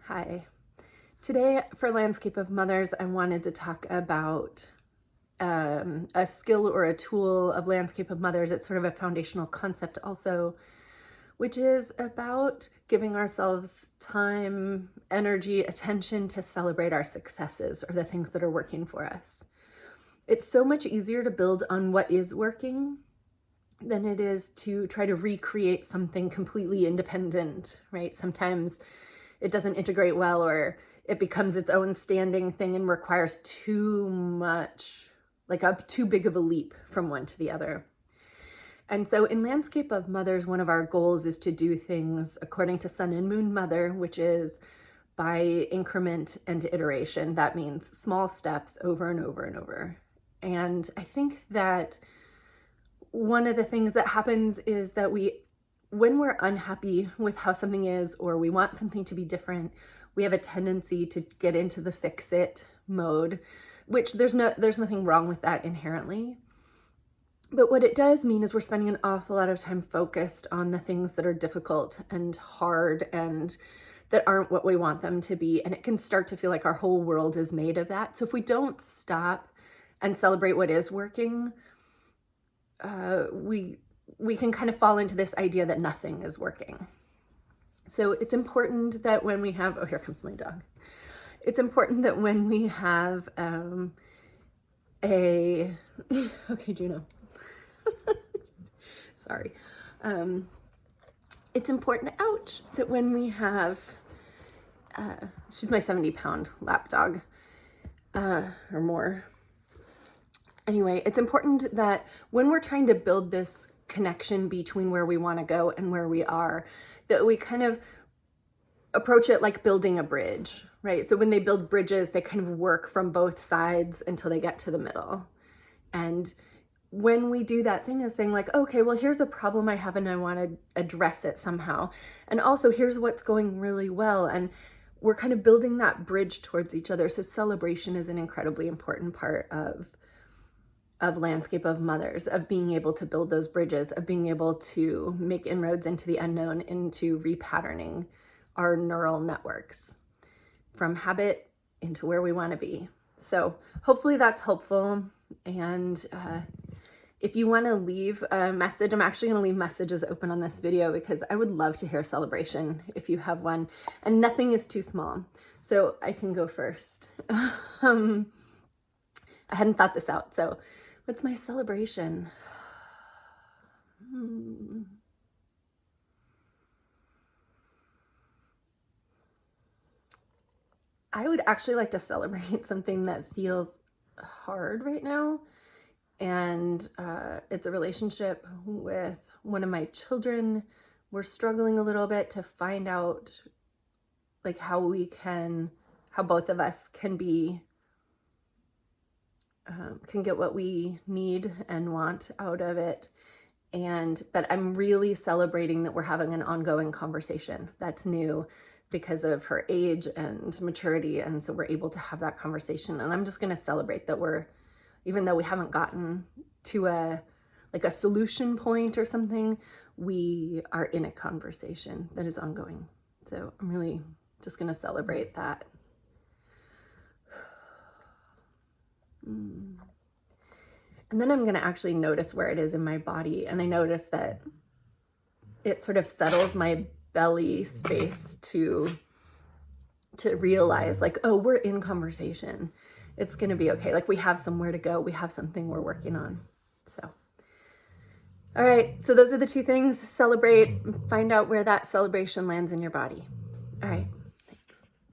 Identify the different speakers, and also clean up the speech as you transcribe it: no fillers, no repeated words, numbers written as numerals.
Speaker 1: Hi. Today for Landscape of Mothers, I wanted to talk about a skill or a tool of Landscape of Mothers. It's sort of a foundational concept also, which is about giving ourselves time, energy, attention to celebrate our successes or the things that are working for us. It's so much easier to build on what is working than it is to try to recreate something completely independent, right? Sometimes it doesn't integrate well, or it becomes its own standing thing and requires too much, like too big of a leap from one to the other. And so in Landscape of Mothers, one of our goals is to do things according to Sun and Moon Mother, which is by increment and iteration. That means small steps over and over and over. And I think that one of the things that happens is that when we're unhappy with how something is, or we want something to be different, we have a tendency to get into the fix it mode, which there's nothing wrong with that inherently. But what it does mean is we're spending an awful lot of time focused on the things that are difficult and hard and that aren't what we want them to be. And it can start to feel like our whole world is made of that. So if we don't stop and celebrate what is working, we can kind of fall into this idea that nothing is working. So it's important that when we have, oh, here comes my dog. It's important that when we have okay, Juno. Sorry. It's important, ouch, that when we have, she's my 70-pound lap dog, or more. Anyway, it's important that when we're trying to build this connection between where we want to go and where we are, that we kind of approach it like building a bridge, right? So when they build bridges, they kind of work from both sides until they get to the middle. And when we do that thing of saying like, okay, well, here's a problem I have and I want to address it somehow. And also here's what's going really well. And we're kind of building that bridge towards each other. So celebration is an incredibly important part of Landscape of Mothers, of being able to build those bridges, of being able to make inroads into the unknown, into repatterning our neural networks from habit into where we want to be. So hopefully that's helpful. And if you want to leave a message, I'm actually going to leave messages open on this video because I would love to hear a celebration if you have one, and nothing is too small. So I can go first. I hadn't thought this out. So what's my celebration? I would actually like to celebrate something that feels hard right now. And it's a relationship with one of my children. We're struggling a little bit to find out like how both of us can get what we need and want out of it. But I'm really celebrating that we're having an ongoing conversation that's new because of her age and maturity. And so we're able to have that conversation. And I'm just going to celebrate that even though we haven't gotten to a solution point or something, we are in a conversation that is ongoing. So I'm really just going to celebrate that. And then I'm going to actually notice where it is in my body. And I notice that it sort of settles my belly space to realize like, oh, we're in conversation. It's going to be okay. Like we have somewhere to go. We have something we're working on. So, all right. So those are the two things. Celebrate, find out where that celebration lands in your body. All right.